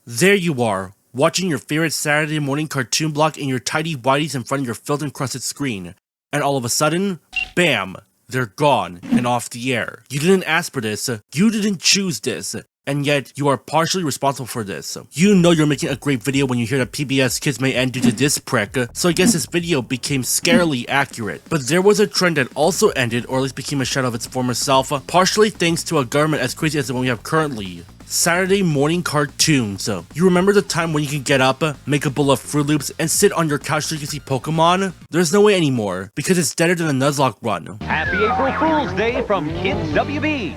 There you are, watching your favorite Saturday morning cartoon block in your tidy whities in front of your filth-encrusted screen. And all of a sudden, bam, they're gone and off the air. You didn't ask for this, you didn't choose this, and yet you are partially responsible for this. You know you're making a great video when you hear that PBS Kids may end due to this prick, so I guess this video became scarily accurate. But there was a trend that also ended, or at least became a shadow of its former self, partially thanks to a government as crazy as the one we have currently. Saturday morning cartoons. You remember the time when you could get up, make a bowl of Fruit Loops, and sit on your couch so you can see Pokemon? There's no way anymore, because it's deader than a Nuzlocke run. Happy April Fool's Day from Kids WB.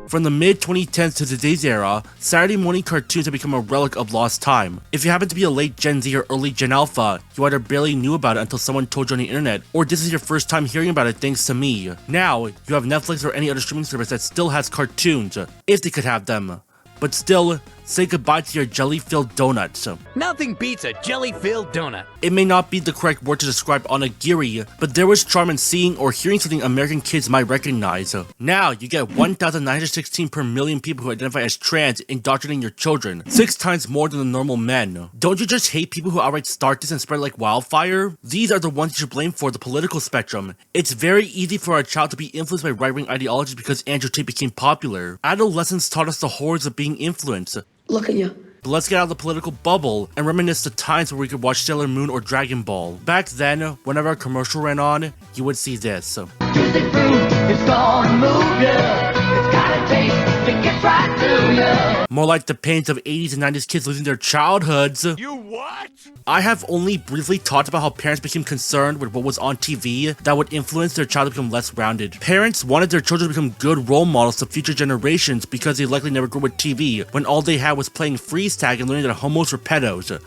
From the mid-2010s to today's era, Saturday morning cartoons have become a relic of lost time. If you happen to be a late Gen Z or early Gen Alpha, you either barely knew about it until someone told you on the internet, or this is your first time hearing about it thanks to me. Now, you have Netflix or any other streaming service that still has cartoons, if they could have them. But still, say goodbye to your jelly-filled donuts. Nothing beats a jelly-filled donut. It may not be the correct word to describe onigiri, but there was charm in seeing or hearing something American kids might recognize. Now, you get 1,916 per million people who identify as trans indoctrinating your children, 6 times more than the normal men. Don't you just hate people who outright start this and spread it like wildfire? These are the ones you should blame for the political spectrum. It's very easy for a child to be influenced by right-wing ideologies because Andrew Tate became popular. Adolescence taught us the horrors of being influenced. Look at you. But let's get out of the political bubble and reminisce the times where we could watch Sailor Moon or Dragon Ball. Back then, whenever a commercial ran on, you would see this. Juicy fruit, it's gonna move ya. It's got a taste that gets right to ya. More like the pains of 80s and 90s kids losing their childhoods. You what? I have only briefly talked about how parents became concerned with what was on TV that would influence their child to become less rounded. Parents wanted their children to become good role models to future generations because they likely never grew up with TV, when all they had was playing freeze tag and learning that homos were pedos.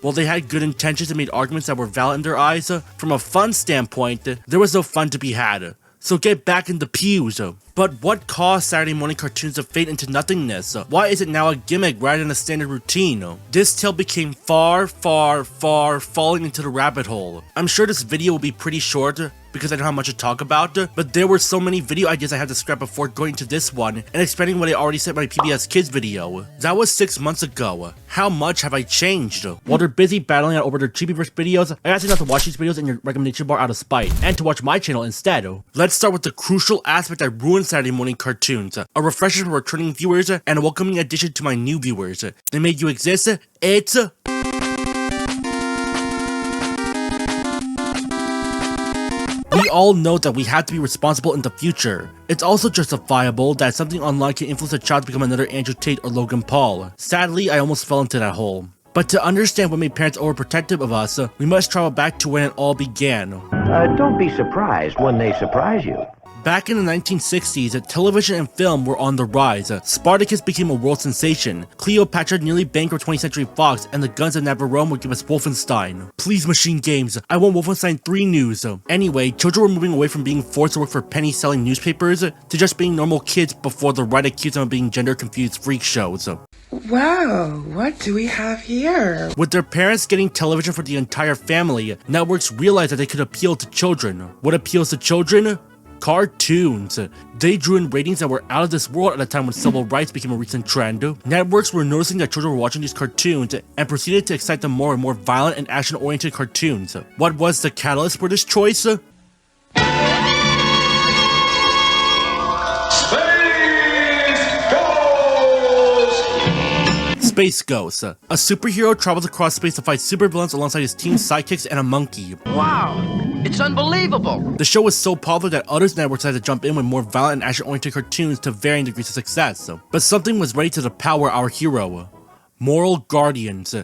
While they had good intentions and made arguments that were valid in their eyes, from a fun standpoint, there was no fun to be had. So get back in the pews. But what caused Saturday morning cartoons to fade into nothingness? Why is it now a gimmick rather than a standard routine? This tale became far falling into the rabbit hole. I'm sure this video will be pretty short because I don't have much to talk about, but there were so many video ideas I had to scrap before going to this one and expanding what I already said in my PBS Kids video. That was 6 months ago. How much have I changed? While they're busy battling out over their cheapy-verse videos, I asked you not to watch these videos in your recommendation bar out of spite, and to watch my channel instead. Let's start with the crucial aspect that ruined Saturday morning cartoons, a refresher for returning viewers, and a welcoming addition to my new viewers. They made you exist, it's... We all know that we have to be responsible in the future. It's also justifiable that something online can influence a child to become another Andrew Tate or Logan Paul. Sadly, I almost fell into that hole. But to understand what made parents overprotective of us, we must travel back to when it all began. Don't be surprised when they surprise you. Back in the 1960s, television and film were on the rise. Spartacus became a world sensation. Cleopatra nearly bankrupt 20th Century Fox, and the Guns of Navarone would give us Wolfenstein. Please, Machine Games, I want Wolfenstein 3 news. Anyway, children were moving away from being forced to work for penny-selling newspapers to just being normal kids before the right accused them of being gender-confused freak shows. Wow, what do we have here? With their parents getting television for the entire family, networks realized that they could appeal to children. What appeals to children? Cartoons. They drew in ratings that were out of this world at a time when civil rights became a recent trend. Networks were noticing that children were watching these cartoons and proceeded to excite them more and more violent and action-oriented cartoons. What was the catalyst for this choice? Space Ghost. A superhero travels across space to fight supervillains alongside his team sidekicks and a monkey. Wow, it's unbelievable! The show was so popular that other networks had to jump in with more violent and action-oriented cartoons to varying degrees of success. But something was ready to depower our hero. Moral Guardians.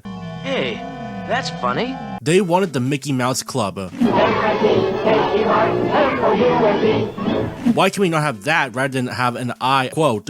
Hey, that's funny. They wanted the Mickey Mouse Club. Why can we not have that rather than have an I, quote,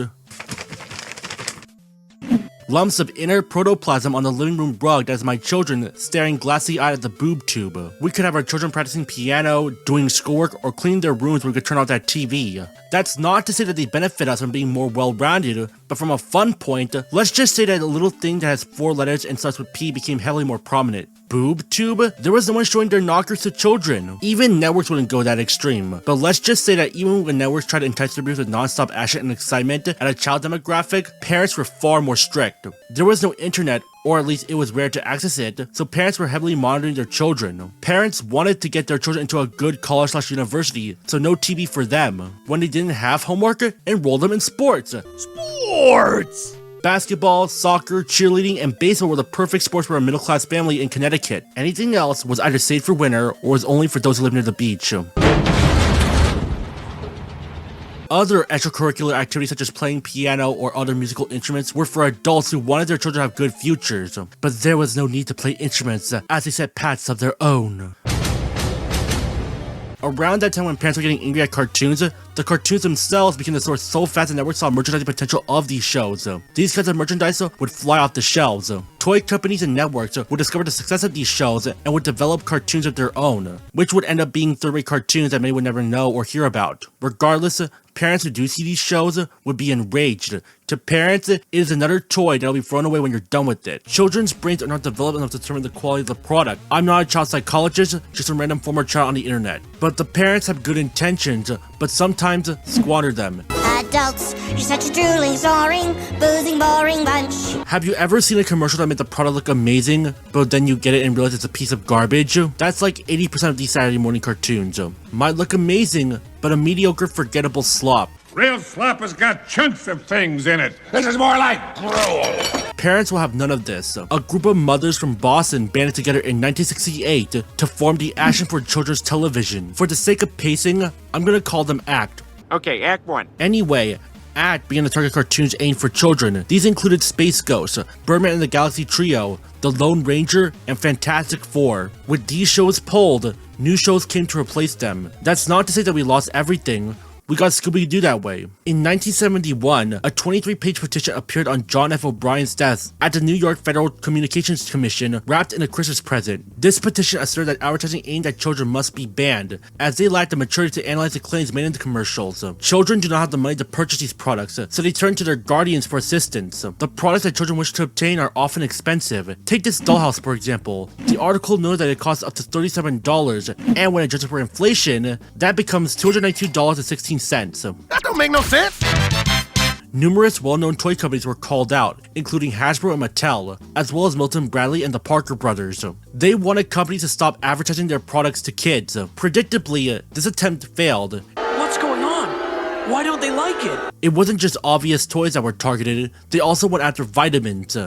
lumps of inner protoplasm on the living room rug that is my children staring glassy-eyed at the boob tube. We could have our children practicing piano, doing schoolwork, or cleaning their rooms where we could turn off that TV. That's not to say that they benefit us from being more well-rounded, but from a fun point, let's just say that a little thing that has 4 letters and starts with P became heavily more prominent. boob tube, there was no one showing their knockers to children. Even networks wouldn't go that extreme. But let's just say that even when networks tried to entice their viewers with non-stop action and excitement at a child demographic, parents were far more strict. There was no internet, or at least it was rare to access it, so parents were heavily monitoring their children. Parents wanted to get their children into a good college/university, so no TV for them. When they didn't have homework, enroll them in sports. Sports! Basketball, soccer, cheerleading, and baseball were the perfect sports for a middle-class family in Connecticut. Anything else was either saved for winter or was only for those who lived near the beach. Other extracurricular activities such as playing piano or other musical instruments were for adults who wanted their children to have good futures. But there was no need to play instruments as they set paths of their own. Around that time when parents were getting angry at cartoons, the cartoons themselves became the source so fast that networks saw merchandising potential of these shows. These kinds of merchandise would fly off the shelves. Toy companies and networks would discover the success of these shows and would develop cartoons of their own, which would end up being third-rate cartoons that many would never know or hear about. Regardless, parents who do see these shows would be enraged. To parents, it is another toy that'll be thrown away when you're done with it. Children's brains are not developed enough to determine the quality of the product. I'm not a child psychologist, just a random former child on the internet. But the parents have good intentions, but sometimes squander them. Adults, you're such a drooling, soaring, boozing, boring bunch. Have you ever seen a commercial that made the product look amazing, but then you get it and realize it's a piece of garbage? That's like 80% of these Saturday morning cartoons. Might look amazing, but a mediocre, forgettable slop. Real slop has got chunks of things in it. This is more like gruel. Parents will have none of this. A group of mothers from Boston banded together in 1968 to form the Action for Children's Television. For the sake of pacing, I'm gonna call them ACT. Okay, Act 1. Anyway, ACT began to target cartoons aimed for children. These included Space Ghost, Birdman and the Galaxy Trio, The Lone Ranger, and Fantastic Four. With these shows pulled, new shows came to replace them. That's not to say that we lost everything. We got Scooby-Doo that way. In 1971, a 23-page petition appeared on John F. O'Brien's desk at the New York Federal Communications Commission, wrapped in a Christmas present. This petition asserted that advertising aimed at children must be banned, as they lacked the maturity to analyze the claims made in the commercials. Children do not have the money to purchase these products, so they turn to their guardians for assistance. The products that children wish to obtain are often expensive. Take this dollhouse, for example. The article noted that it costs up to $37, and when adjusted for inflation, that becomes $292.16. That don't make no sense. Numerous well-known toy companies were called out, including Hasbro and Mattel, as well as Milton Bradley and the Parker Brothers. They wanted companies to stop advertising their products to kids. Predictably, this attempt failed. What's going on? Why don't they like it? It wasn't just obvious toys that were targeted, they also went after vitamins.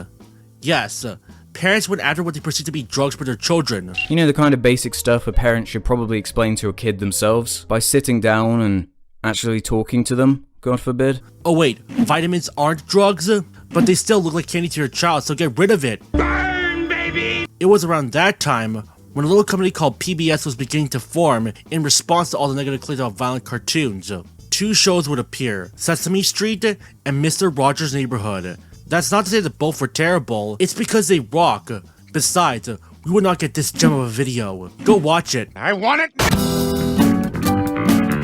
Yes, parents went after what they perceived to be drugs for their children. You know, the kind of basic stuff a parent should probably explain to a kid themselves by sitting down and actually talking to them, God forbid. Oh wait, vitamins aren't drugs? But they still look like candy to your child, so get rid of it. Burn, baby! It was around that time when a little company called PBS was beginning to form in response to all the negative claims about violent cartoons. Two shows would appear, Sesame Street and Mr. Rogers' Neighborhood. That's not to say that both were terrible, it's because they rock. Besides, we would not get this gem of a video. Go watch it. I want it!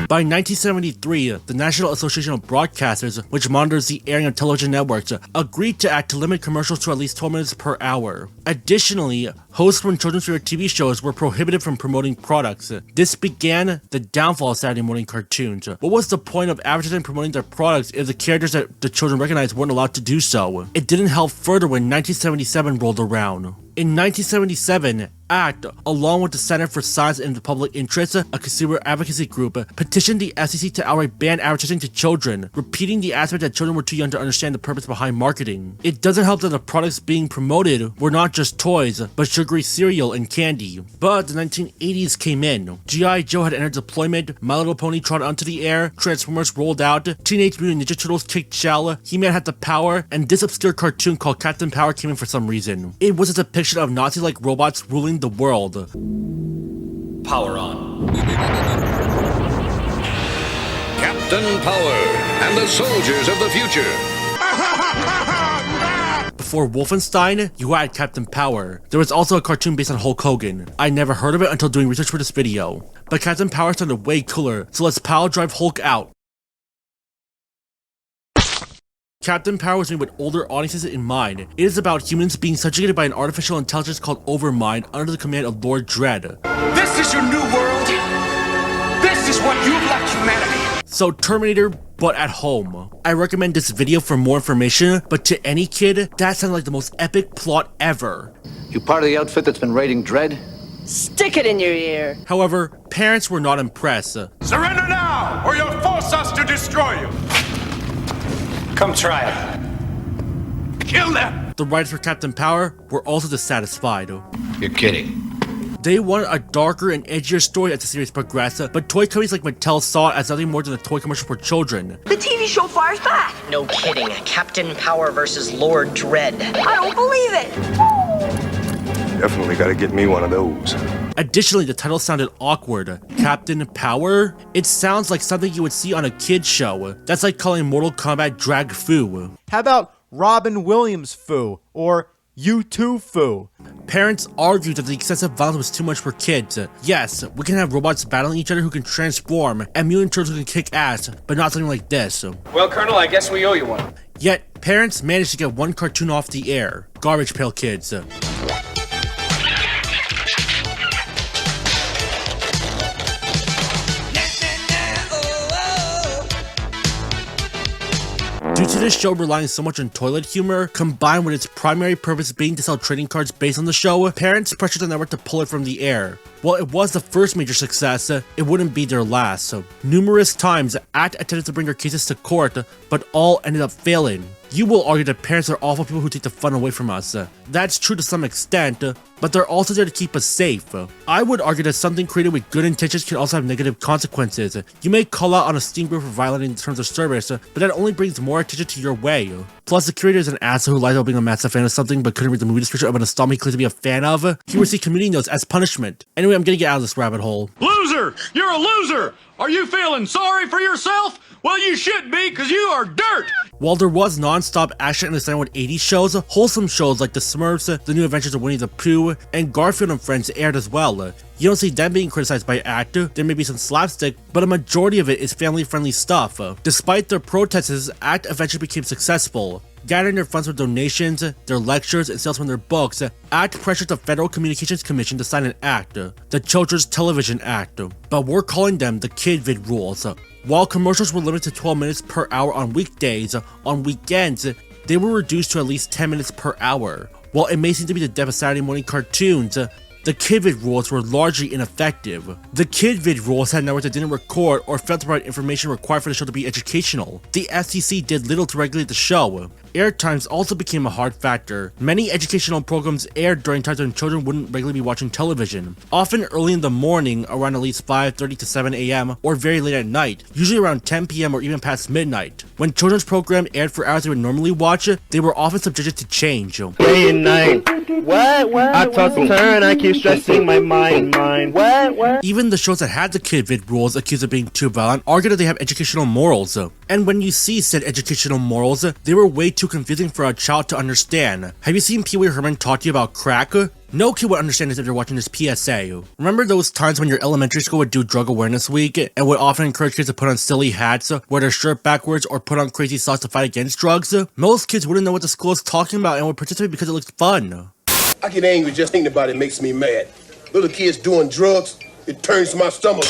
By 1973, the National Association of Broadcasters, which monitors the airing of television networks, agreed to act to limit commercials to at least 12 minutes per hour. Additionally, hosts from children's favorite TV shows were prohibited from promoting products. This began the downfall of Saturday morning cartoons. What was the point of advertising and promoting their products if the characters that the children recognized weren't allowed to do so? It didn't help further when 1977 rolled around. In 1977, ACT, along with the Center for Science and the Public Interest, a consumer advocacy group, petitioned the FCC to outright ban advertising to children, repeating the aspect that children were too young to understand the purpose behind marketing. It doesn't help that the products being promoted were not just toys, but sugary cereal and candy. But the 1980s came in. G.I. Joe had entered deployment, My Little Pony trotted onto the air, Transformers rolled out, Teenage Mutant Ninja Turtles kicked shell, He-Man had the power, and this obscure cartoon called Captain Power came in for some reason. It was a depiction of Nazi-like robots ruling the world. Power on. Captain Power and the soldiers of the future. Before Wolfenstein, you had Captain Power. There was also a cartoon based on Hulk Hogan. I never heard of it until doing research for this video. But Captain Power sounded way cooler, so let's power drive Hulk out. Captain Power was made with older audiences in mind. It is about humans being subjugated by an artificial intelligence called Overmind under the command of Lord Dread. This is your new world. This is what you've left humanity. So Terminator, but at home. I recommend this video for more information, but to any kid, that sounds like the most epic plot ever. You part of the outfit that's been raiding Dread? Stick it in your ear. However, parents were not impressed. Surrender now, or you'll force us to destroy you. Come try it. Kill them. The writers for Captain Power were also dissatisfied. You're kidding. They wanted a darker and edgier story as the series progressed, but toy companies like Mattel saw it as nothing more than a toy commercial for children. The TV show fires back. No kidding. Captain Power versus Lord Dread. I don't believe it. Definitely gotta get me one of those. Additionally, the title sounded awkward. Captain Power? It sounds like something you would see on a kid's show. That's like calling Mortal Kombat Drag Fu. How about Robin Williams Fu? Or U2 Fu? Parents argued that the excessive violence was too much for kids. Yes, we can have robots battling each other who can transform, and mutant turtles who can kick ass, but not something like this. Well, Colonel, I guess we owe you one. Yet, parents managed to get one cartoon off the air. Garbage Pail Kids. Due to this show relying so much on toilet humor, combined with its primary purpose being to sell trading cards based on the show, parents pressured the network to pull it from the air. While it was the first major success, it wouldn't be their last. Numerous times, ACT attempted to bring their cases to court, but all ended up failing. You will argue that parents are awful people who take the fun away from us. That's true to some extent, but they're also there to keep us safe. I would argue that something created with good intentions can also have negative consequences. You may call out on a Steam group for violating terms of service, but that only brings more attention to your way. Plus, the creator is an asshole who lied about being a massive fan of something but couldn't read the movie description of an installment he claimed to be a fan of. He received community notes as punishment. Anyway, I'm gonna get out of this rabbit hole. Loser! You're a loser! Are you feeling sorry for yourself? Well, you should be, because you are dirt! While there was non-stop action in the 80s shows, wholesome shows like The Smurfs, The New Adventures of Winnie the Pooh, and Garfield and Friends aired as well. You don't see them being criticized by ACT, there may be some slapstick, but a majority of it is family-friendly stuff. Despite their protests, ACT eventually became successful. Gathering their funds from donations, their lectures, and sales from their books, ACT pressured the Federal Communications Commission to sign an act, the Children's Television Act, but we're calling them the KidVid Rules. While commercials were limited to 12 minutes per hour on weekdays, on weekends, they were reduced to at least 10 minutes per hour. While it may seem to be the death of Saturday morning cartoons, the KidVid rules were largely ineffective. The KidVid rules had networks that didn't record or failed to provide information required for the show to be educational. The FCC did little to regulate the show. Air times also became a hard factor. Many educational programs aired during times when children wouldn't regularly be watching television. Often early in the morning, around at least 5:30 to 7 a.m, or very late at night, usually around 10 p.m. or even past midnight. When children's programs aired for hours they would normally watch, they were often subjected to change. Day and night. What? I toss and turn, I keep stressing my mind. What? Even the shows that had the KidVid rules accused of being too violent argued that they have educational morals. And when you see said educational morals, they were way too confusing for a child to understand. Have you seen Pee Wee Herman talk to you about crack? No kid would understand this if they're watching this PSA. Remember those times when your elementary school would do Drug Awareness Week and would often encourage kids to put on silly hats, wear their shirt backwards, or put on crazy socks to fight against drugs? Most kids wouldn't know what the school is talking about and would participate because it looks fun. I get angry just thinking about it makes me mad. Little kids doing drugs, it turns my stomach.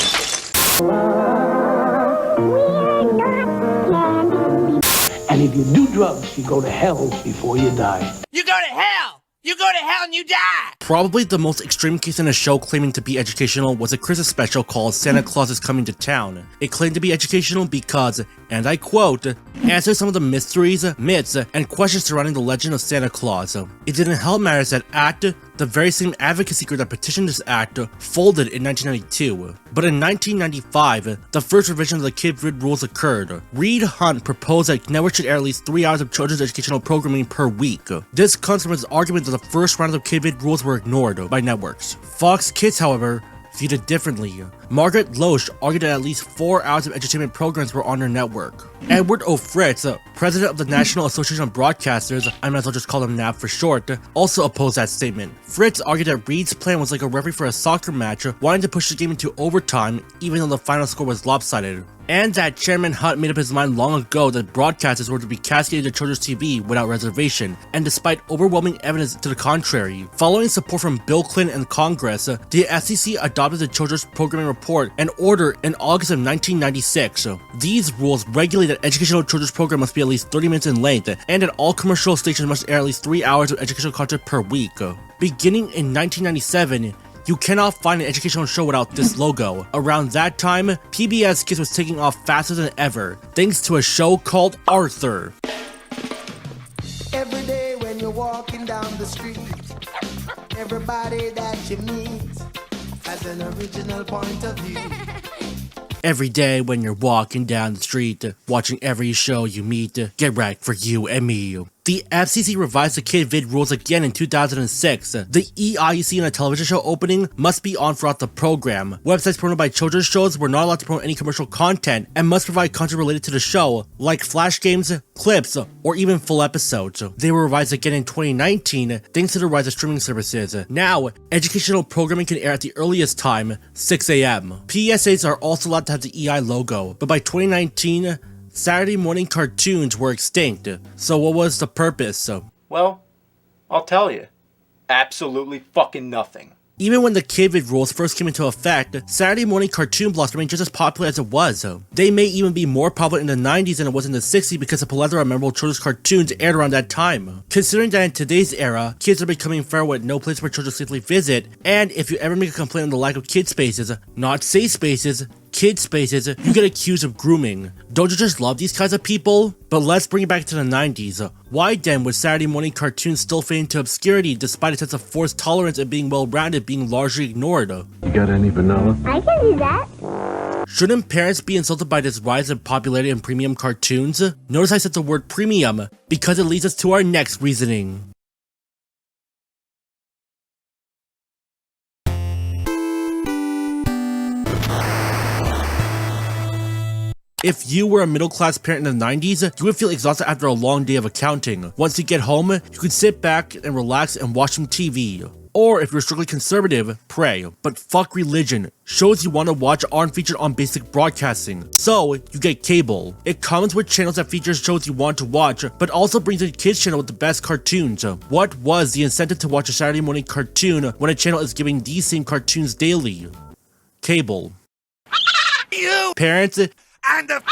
And if you do drugs, you go to hell before you die. You go to hell! You go to hell and you die! Probably the most extreme case in a show claiming to be educational was a Christmas special called Santa Claus is Coming to Town. It claimed to be educational because, and I quote, answer some of the mysteries, myths, and questions surrounding the legend of Santa Claus. It didn't help matters that ACT, the very same advocacy group that petitioned this act, folded in 1992. But in 1995, the first revision of the KidVid rules occurred. Reed Hunt proposed that networks should air at least 3 hours of children's educational programming per week. This comes from his argument that the first round of KidVid rules were ignored by networks. Fox Kids, however, viewed it differently. Margaret Loesch argued that at least 4 hours of entertainment programs were on her network. Edward O. Fritz, president of the National Association of Broadcasters, I might as well just call him NAB for short, also opposed that statement. Fritz argued that Reed's plan was like a referee for a soccer match, wanting to push the game into overtime even though the final score was lopsided. And that Chairman Hutt made up his mind long ago that broadcasters were to be cascaded to children's TV without reservation, and despite overwhelming evidence to the contrary. Following support from Bill Clinton and Congress, the FCC adopted the Children's Programming Report and Order in August of 1996. These rules regulate that educational children's program must be at least 30 minutes in length, and that all commercial stations must air at least 3 hours of educational content per week. Beginning in 1997, you cannot find an educational show without this logo. Around that time, PBS Kids was taking off faster than ever, thanks to a show called Arthur. Every day when you're walking down the street, everybody that you meet has an original point of view. Every day when you're walking down the street, watching every show you meet, get right for you and me. The FCC revised the kid vid rules again in 2006. The EI you see in a television show opening must be on throughout the program. Websites promoted by children's shows were not allowed to promote any commercial content and must provide content related to the show, like flash games, clips, or even full episodes. They were revised again in 2019 thanks to the rise of streaming services. Now, educational programming can air at the earliest time, 6 a.m. PSAs are also allowed to have the EI logo, but by 2019, Saturday morning cartoons were extinct. So what was the purpose? Well, I'll tell you. Absolutely fucking nothing. Even when the kid vid rules first came into effect, Saturday morning cartoon blocks remained just as popular as it was. They may even be more popular in the 90s than it was in the 60s because a plethora of memorable children's cartoons aired around that time. Considering that in today's era, kids are becoming feral with no place for children to safely visit, and if you ever make a complaint on the lack of kid spaces, not safe spaces, kid spaces, you get accused of grooming. Don't you just love these kinds of people? But let's bring it back to the 90s. Why then would Saturday morning cartoons still fade into obscurity despite a sense of forced tolerance and being well-rounded being largely ignored? You got any vanilla? I can do that. Shouldn't parents be insulted by this rise in popularity in premium cartoons? Notice I said the word premium, because it leads us to our next reasoning. If you were a middle-class parent in the 90s, you would feel exhausted after a long day of accounting. Once you get home, you could sit back and relax and watch some TV. Or if you're strictly conservative, pray. But fuck religion. Shows you want to watch aren't featured on basic broadcasting. So, you get cable. It comes with channels that feature shows you want to watch, but also brings a kids channel with the best cartoons. What was the incentive to watch a Saturday morning cartoon when a channel is giving these same cartoons daily? Cable. Parents and the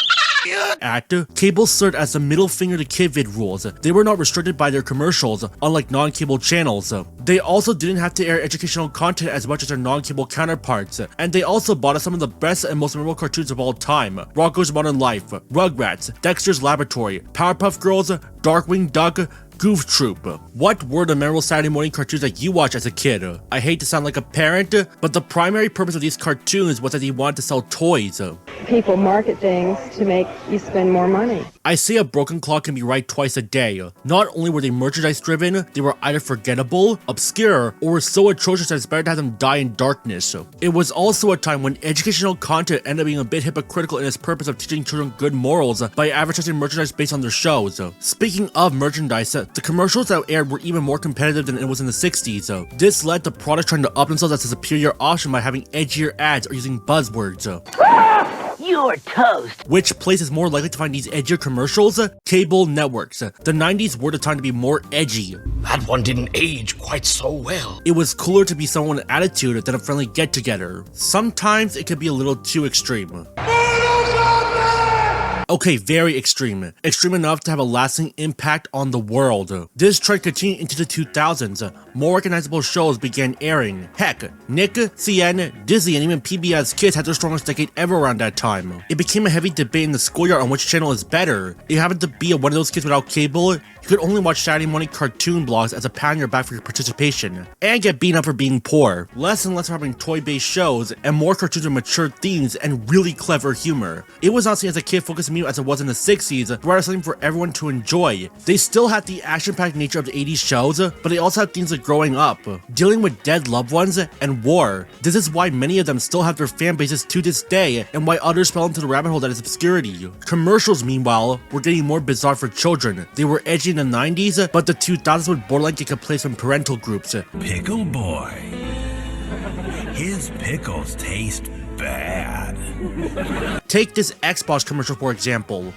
actor, cable served as the middle finger to kid vid rules. They were not restricted by their commercials, unlike non-cable channels. They also didn't have to air educational content as much as their non-cable counterparts, and they also bought us some of the best and most memorable cartoons of all time. Rocko's Modern Life, Rugrats, Dexter's Laboratory, Powerpuff Girls, Darkwing Duck, Goof Troop. What were the memorable Saturday morning cartoons that you watched as a kid? I hate to sound like a parent, but the primary purpose of these cartoons was that they wanted to sell toys. People market things to make you spend more money. I say a broken clock can be right twice a day. Not only were they merchandise driven, they were either forgettable, obscure, or were so atrocious that it's better to have them die in darkness. It was also a time when educational content ended up being a bit hypocritical in its purpose of teaching children good morals by advertising merchandise based on their shows. Speaking of merchandise, the commercials that aired were even more competitive than it was in the 60s. This led to products trying to up themselves as a superior option by having edgier ads or using buzzwords. You're toast. Which place is more likely to find these edgier commercials? Cable networks. The 90s were the time to be more edgy. That one didn't age quite so well. It was cooler to be someone with attitude than a friendly get-together. Sometimes it could be a little too extreme. Okay, very extreme. Extreme enough to have a lasting impact on the world. This trend continued into the 2000s. More recognizable shows began airing. Heck, Nick, CN, Disney, and even PBS Kids had their strongest decade ever around that time. It became a heavy debate in the schoolyard on which channel is better. If you happened to be one of those kids without cable, you you could only watch Saturday morning cartoon blogs as a pat on your back for your participation, and get beaten up for being poor. Less and less for having toy-based shows, and more cartoons with mature themes and really clever humor. It was not seen as a kid-focused medium as it was in the 60s, but rather something for everyone to enjoy. They still had the action-packed nature of the 80s shows, but they also had themes like growing up, dealing with dead loved ones, and war. This is why many of them still have their fan bases to this day, and why others fell into the rabbit hole that is obscurity. Commercials, meanwhile, were getting more bizarre for children. They were edgy in the 90s, but the 2000s would borderline get complacent from parental groups. Pickle boy. His pickles taste bad. Take this Xbox commercial for example.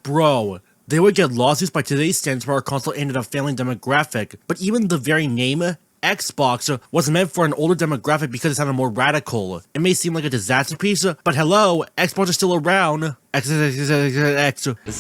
Bro, they would get lawsuits by today's standards for our console aimed at a family demographic, but even the very name, Xbox, was meant for an older demographic because it sounded more radical. It may seem like a disaster piece, but hello, Xbox is still around. This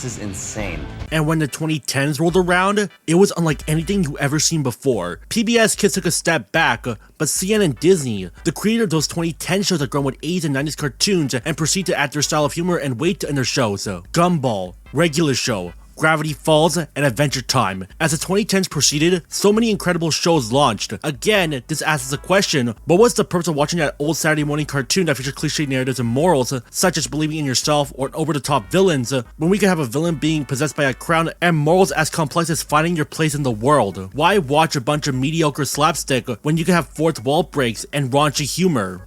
is insane. And when the 2010s rolled around, it was unlike anything you ever seen before. PBS Kids took a step back, but CNN and Disney, the creator of those 2010 shows that grown with 80s and 90s cartoons and proceed to add their style of humor and weight in their shows. Gumball, Regular Show, Gravity Falls, and Adventure Time. As the 2010s proceeded, so many incredible shows launched. Again, this asks the question, what was the purpose of watching that old Saturday morning cartoon that featured cliche narratives and morals, such as believing in yourself or over-the-top villains, when we could have a villain being possessed by a crown and morals as complex as finding your place in the world? Why watch a bunch of mediocre slapstick when you can have fourth wall breaks and raunchy humor?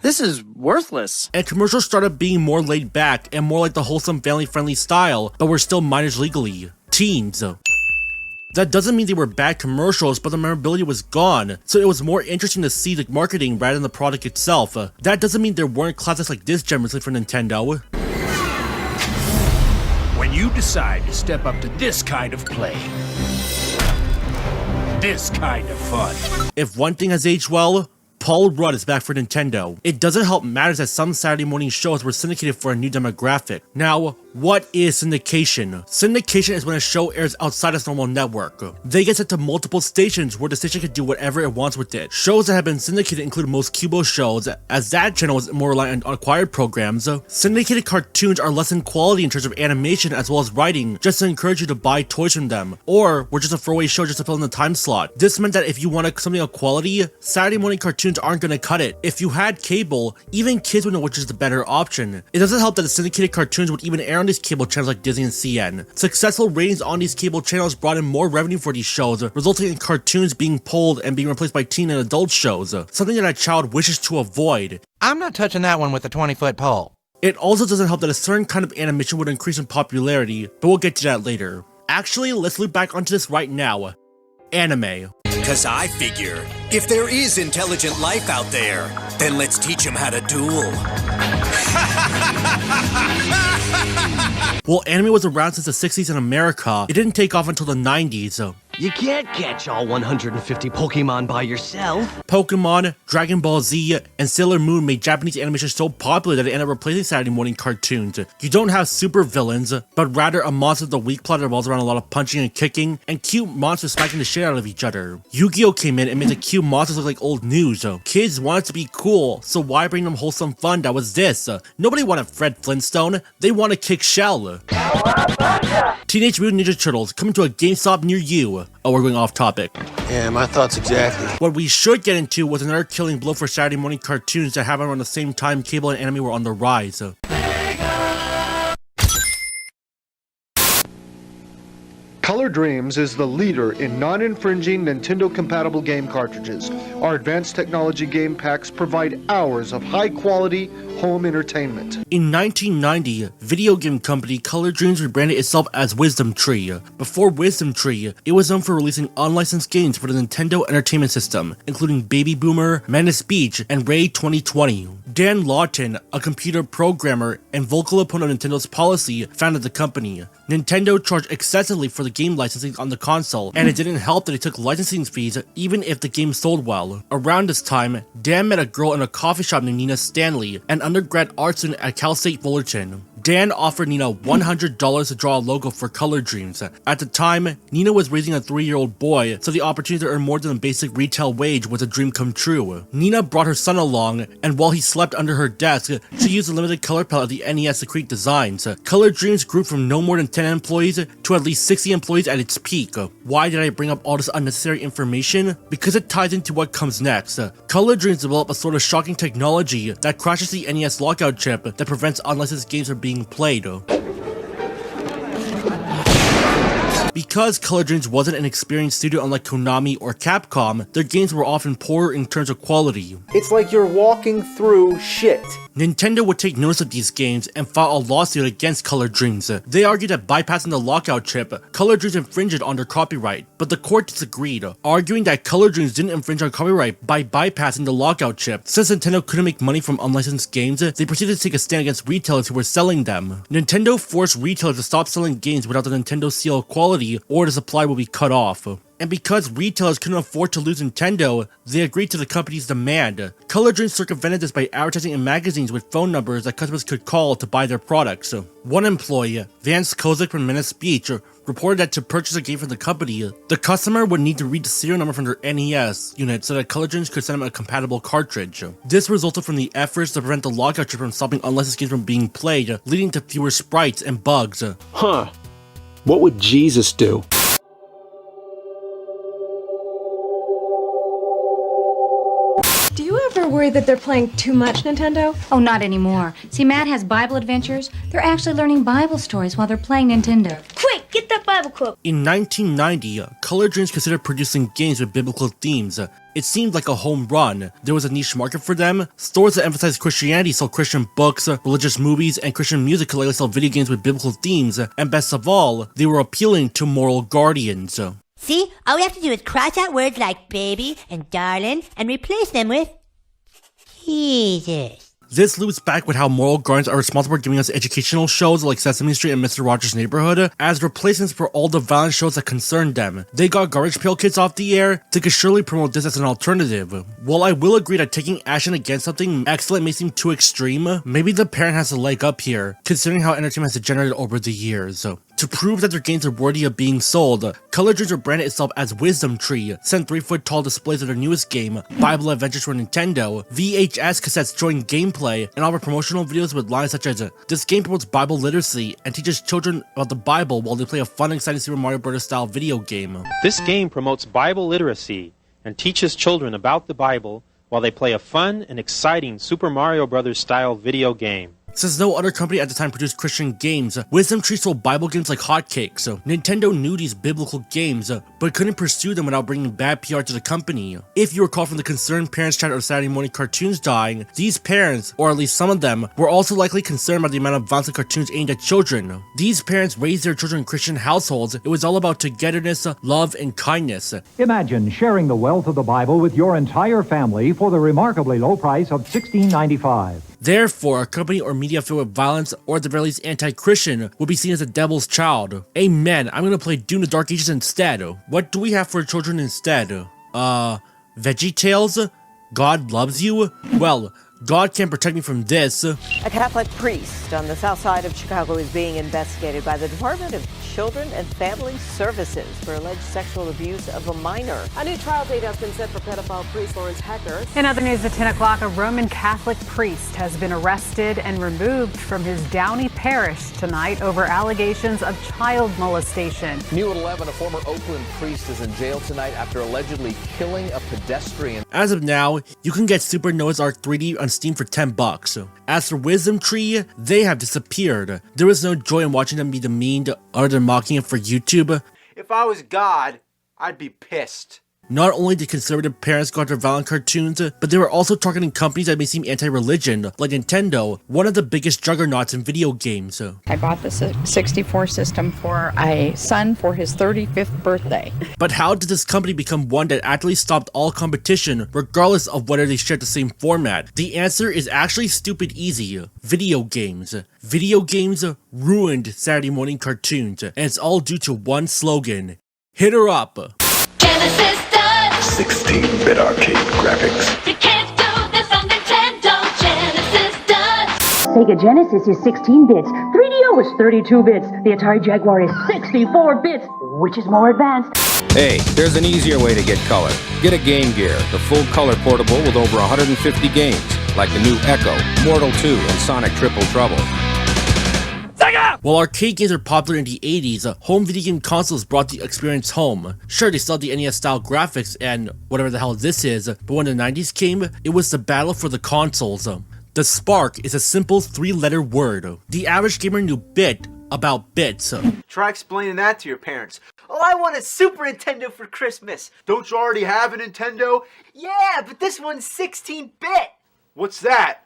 This is worthless. And commercials started being more laid back and more like the wholesome family-friendly style, but were still minors legally. Teens. That doesn't mean they were bad commercials, but the memorability was gone, so it was more interesting to see the marketing rather than the product itself. That doesn't mean there weren't classics like this generously for Nintendo. When you decide to step up to this kind of play, this kind of fun. If one thing has aged well, Paul Rudd is back for Nintendo. It doesn't help matters that some Saturday morning shows were syndicated for a new demographic. Now, what is syndication? Syndication is when a show airs outside its normal network. They get sent to multiple stations where the station can do whatever it wants with it. Shows that have been syndicated include most Cubo shows, as that channel is more reliant on acquired programs. Syndicated cartoons are less in quality in terms of animation as well as writing, just to encourage you to buy toys from them, or were just a throwaway show just to fill in the time slot. This meant that if you wanted something of quality, Saturday morning cartoons aren't gonna cut it. If you had cable, even kids would know which is the better option. It doesn't help that the syndicated cartoons would even air on these cable channels like Disney and CN. Successful ratings on these cable channels brought in more revenue for these shows, resulting in cartoons being pulled and being replaced by teen and adult shows, something that a child wishes to avoid. I'm not touching that one with a 20-foot pole. It also doesn't help that a certain kind of animation would increase in popularity, but we'll get to that later. Actually, let's loop back onto this right now. Anime. Cause I figure, if there is intelligent life out there, then let's teach them how to duel. Well, anime was around since the 60s in America. It didn't take off until the 90s. You can't catch all 150 Pokemon by yourself. Pokemon, Dragon Ball Z, and Sailor Moon made Japanese animation so popular that it ended up replacing Saturday morning cartoons. You don't have super villains, but rather a monster of the week plot that revolves around a lot of punching and kicking, and cute monsters smacking the shit out of each other. Yu-Gi-Oh came in and made the cute monsters look like old news. Kids wanted to be cool, so why bring them wholesome fun that was this? Nobody wanted Fred Flintstone, they wanted Kick Shell. Teenage Mutant Ninja Turtles coming to a GameStop near you. Oh, we're going off topic. Yeah, my thoughts exactly. What we should get into was another killing blow for Saturday morning cartoons that happened around the same time cable and anime were on the rise. Color Dreams is the leader in non-infringing Nintendo-compatible game cartridges, Our advanced technology game packs provide hours of high-quality home entertainment. In 1990, video game company Color Dreams rebranded itself as Wisdom Tree. Before Wisdom Tree, it was known for releasing unlicensed games for the Nintendo Entertainment System, including Baby Boomer, Menace Beach, and Ray 2020. Dan Lawton, a computer programmer and vocal opponent of Nintendo's policy, founded the company. Nintendo charged excessively for the game licensing on the console, and it didn't help that it took licensing fees even if the game sold well. Around this time, Dan met a girl in a coffee shop named Nina Stanley, an undergrad art student at Cal State Fullerton. Dan offered Nina $100 to draw a logo for Color Dreams. At the time, Nina was raising a 3-year-old boy, so the opportunity to earn more than a basic retail wage was a dream come true. Nina brought her son along, and while he slept under her desk, she used a limited color palette of the NES to create designs. Color Dreams grew from no more than 10 employees to at least 60 employees at its peak. Why did I bring up all this unnecessary information? Because it ties into what comes next. Color Dreams developed a sort of shocking technology that crashes the NES lockout chip that prevents unlicensed games from being played. Because Color Dreams wasn't an experienced studio unlike Konami or Capcom, their games were often poorer in terms of quality. It's like you're walking through shit. Nintendo would take notice of these games and file a lawsuit against Color Dreams. They argued that bypassing the lockout chip, Color Dreams infringed on their copyright, but the court disagreed, arguing that Color Dreams didn't infringe on copyright by bypassing the lockout chip. Since Nintendo couldn't make money from unlicensed games, they proceeded to take a stand against retailers who were selling them. Nintendo forced retailers to stop selling games without the Nintendo seal of quality, or the supply will be cut off. And because retailers couldn't afford to lose Nintendo, they agreed to the company's demand. Color Dreams circumvented this by advertising in magazines with phone numbers that customers could call to buy their products. One employee, Vance Kozik from Menace Beach, reported that to purchase a game from the company, the customer would need to read the serial number from their NES unit so that Color Dreams could send them a compatible cartridge. This resulted from the efforts to prevent the lockout chip from stopping unlicensed games from being played, leading to fewer sprites and bugs. Huh. What would Jesus do? Do you ever worry that they're playing too much Nintendo? Oh, not anymore. See, Matt has Bible adventures. They're actually learning Bible stories while they're playing Nintendo. Quick, get that Bible quote. In 1990, Color Dreams considered producing games with biblical themes. It seemed like a home run. There was a niche market for them. Stores that emphasized Christianity sold Christian books, religious movies, and Christian music could likely sell video games with biblical themes. And best of all, they were appealing to moral guardians. See, all we have to do is cross out words like baby and darling and replace them with Jesus. This loops back with how moral guardians are responsible for giving us educational shows like Sesame Street and Mr. Rogers' Neighborhood as replacements for all the violent shows that concern them. They got Garbage Pail Kids off the air, they could surely promote this as an alternative. While I will agree that taking action against something excellent may seem too extreme, maybe the parent has a leg up here, considering how entertainment has degenerated over the years. To prove that their games are worthy of being sold, Color Dreams rebranded itself as Wisdom Tree, sent 3-foot-tall displays of their newest game, Bible Adventures for Nintendo, VHS cassettes showing gameplay, and offer promotional videos with lines such as, "This game promotes Bible literacy and teaches children about the Bible while they play a fun, exciting Super Mario Bros. Style video game." This game promotes Bible literacy and teaches children about the Bible while they play a fun and exciting Super Mario Bros. Style video game. Since no other company at the time produced Christian games, Wisdom Tree sold Bible games like hotcakes. Nintendo knew these biblical games, but couldn't pursue them without bringing bad PR to the company. If you recall from the Concerned Parents chat or Saturday Morning Cartoons dying, these parents, or at least some of them, were also likely concerned about the amount of violence in cartoons aimed at children. These parents raised their children in Christian households. It was all about togetherness, love, and kindness. Imagine sharing the wealth of the Bible with your entire family for the remarkably low price of $16.95. Therefore, a company or media filled with violence, or at the very least anti-Christian, would be seen as the devil's child. Amen, I'm gonna play Doom the Dark Ages instead. What do we have for children instead? VeggieTales? God loves you? Well, God can protect me from this. A Catholic priest on the south side of Chicago is being investigated by the Department of Children and Family Services for alleged sexual abuse of a minor. A new trial date has been set for pedophile priest Lawrence Hecker. In other news at 10 o'clock, a Roman Catholic priest has been arrested and removed from his Downey parish tonight over allegations of child molestation. New at 11, a former Oakland priest is in jail tonight after allegedly killing a pedestrian. As of now, you can get Super Noah's Ark 3D on Steam for $10. As for Wisdom Tree, they have disappeared. There was no joy in watching them be demeaned other than mocking it for YouTube. If I was God, I'd be pissed. Not only did conservative parents go after violent cartoons, but they were also targeting companies that may seem anti-religion, like Nintendo, one of the biggest juggernauts in video games. I bought the 64 system for a son for his 35th birthday. But how did this company become one that actively stopped all competition, regardless of whether they shared the same format? The answer is actually stupid easy. Video games. Video games ruined Saturday morning cartoons, and it's all due to one slogan. Hit her up. Genesis does 16-bit arcade graphics. You can't do this on Nintendo. Genesis does. Sega Genesis is 16 bits. 3DO is 32 bits. The Atari Jaguar is 64 bits, which is more advanced. Hey, there's an easier way to get color. Get a Game Gear, the full color portable with over 150 games, like the new Echo, Mortal 2, and Sonic Triple Trouble. While arcade games were popular in the 80s, home video game consoles brought the experience home. Sure, they still had the NES-style graphics and whatever the hell this is, but when the 90s came, it was the battle for the consoles. The spark is a simple 3-letter word. The average gamer knew bit about bits. Try explaining that to your parents. Oh, I want a Super Nintendo for Christmas. Don't you already have a Nintendo? Yeah, but this one's 16-bit. What's that?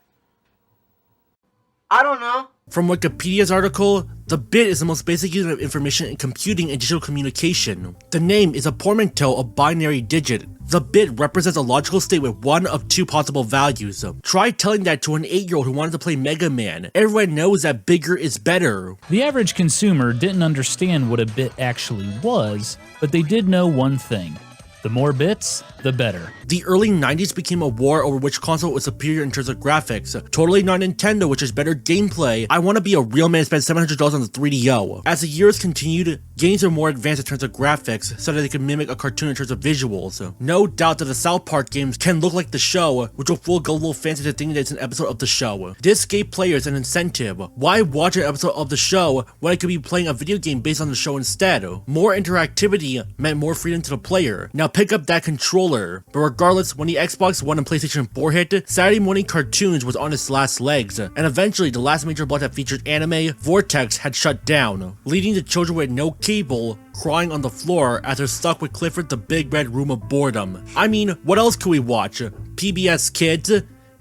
I don't know. From Wikipedia's article, the bit is the most basic unit of information in computing and digital communication. The name is a portmanteau of binary digit. The bit represents a logical state with one of two possible values. Try telling that to an 8-year-old who wanted to play Mega Man. Everyone knows that bigger is better. The average consumer didn't understand what a bit actually was, but they did know one thing. The more bits, the better. The early 90s became a war over which console was superior in terms of graphics. Totally not Nintendo, which is better gameplay. I want to be a real man and spend $700 on the 3DO. As the years continued, games were more advanced in terms of graphics, so that they could mimic a cartoon in terms of visuals. No doubt that the South Park games can look like the show, which will fool gullible fans into thinking that it's an episode of the show. This gave players an incentive. Why watch an episode of the show when I could be playing a video game based on the show instead? More interactivity meant more freedom to the player. Now pick up that controller. But regardless, when the Xbox One and PlayStation 4 hit, Saturday morning cartoons was on its last legs, and eventually the last major block that featured anime, Vortex, had shut down, leading to children with no cable crying on the floor as they're stuck with Clifford the Big Red Room of Boredom. I mean, what else could we watch? PBS Kids?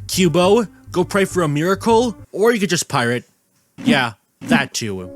Cubo? Go Pray for a Miracle? Or you could just pirate. Yeah, that too.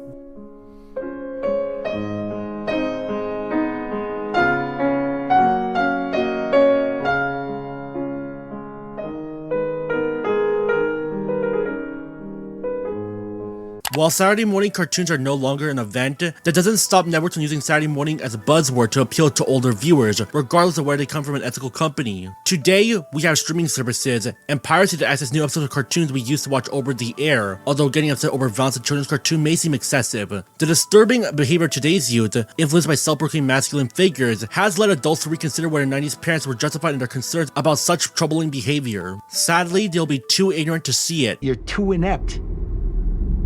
While Saturday morning cartoons are no longer an event, that doesn't stop networks from using Saturday morning as a buzzword to appeal to older viewers, regardless of where they come from an ethical company. Today, we have streaming services and piracy to access new episodes of cartoons we used to watch over the air, although getting upset over violence in children's cartoon may seem excessive. The disturbing behavior of today's youth, influenced by self-proclaimed masculine figures, has led adults to reconsider whether 90s parents were justified in their concerns about such troubling behavior. Sadly, they'll be too ignorant to see it. You're too inept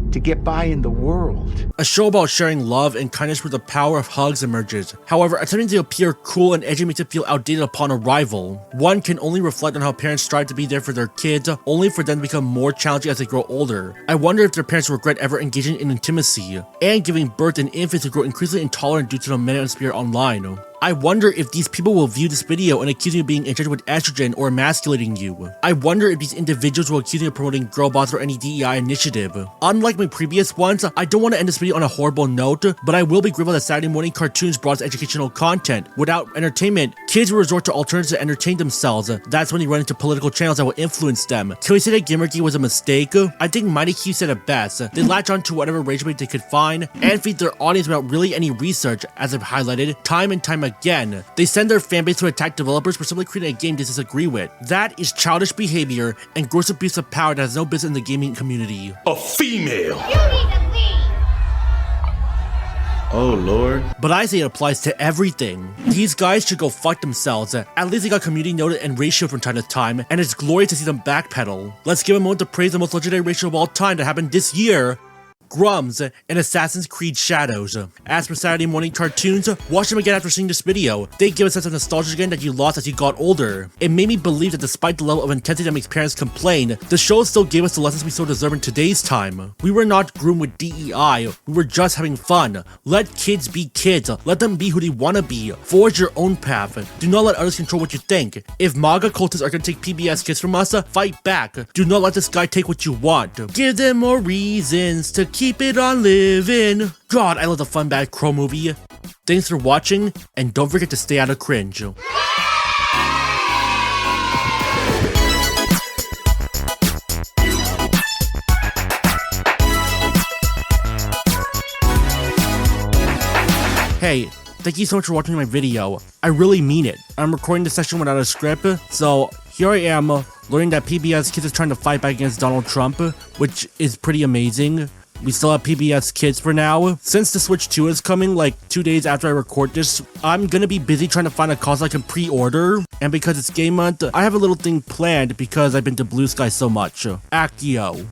to get by in the world. A show about sharing love and kindness where the power of hugs emerges. However, attempting to appear cool and edgy makes it feel outdated upon arrival. One can only reflect on how parents strive to be there for their kids, only for them to become more challenging as they grow older. I wonder if their parents regret ever engaging in intimacy, and giving birth to infants who grow increasingly intolerant due to the manosphere online. I wonder if these people will view this video and accuse you of being injected with estrogen or emasculating you. I wonder if these individuals will accuse you of promoting girl boss or any DEI initiative. Unlike my previous ones, I don't want to end this video on a horrible note, but I will be grateful that Saturday morning cartoons brought us educational content. Without entertainment, kids will resort to alternatives to entertain themselves. That's when they run into political channels that will influence them. Can we say that Gamergate was a mistake? I think Mighty Q said it best. They latch on to whatever rage bait they could find and feed their audience without really any research, as I've highlighted time and time again. They send their fanbase to attack developers for simply creating a game they disagree with. That is childish behavior and gross abuse of power that has no business in the gaming community. A female! You need to leave. Oh lord. But I say it applies to everything. These guys should go fuck themselves. At least they got community noted and ratio from time to time, and it's glorious to see them backpedal. Let's give a moment to praise the most legendary ratio of all time that happened this year. Grums, and Assassin's Creed Shadows. As for Saturday morning cartoons, watch them again after seeing this video. They give a sense of nostalgia again that you lost as you got older. It made me believe that despite the level of intensity that makes parents complain, the show still gave us the lessons we so deserve in today's time. We were not groomed with DEI, we were just having fun. Let kids be kids, let them be who they wanna be. Forge your own path. Do not let others control what you think. If MAGA cultists are gonna take PBS kids from us, fight back. Do not let this guy take what you want. Give them more reasons to keep it on living. God, I love the Fun Bad Crow movie. Thanks for watching, and don't forget to stay out of cringe. Hey, thank you so much for watching my video. I really mean it. I'm recording this session without a script, so here I am, learning that PBS Kids is trying to fight back against Donald Trump, which is pretty amazing. We still have PBS Kids for now. Since the Switch 2 is coming like 2 days after I record this, I'm gonna be busy trying to find a console I can pre-order. And because it's game month, I have a little thing planned because I've been to Blue Sky so much. Accio.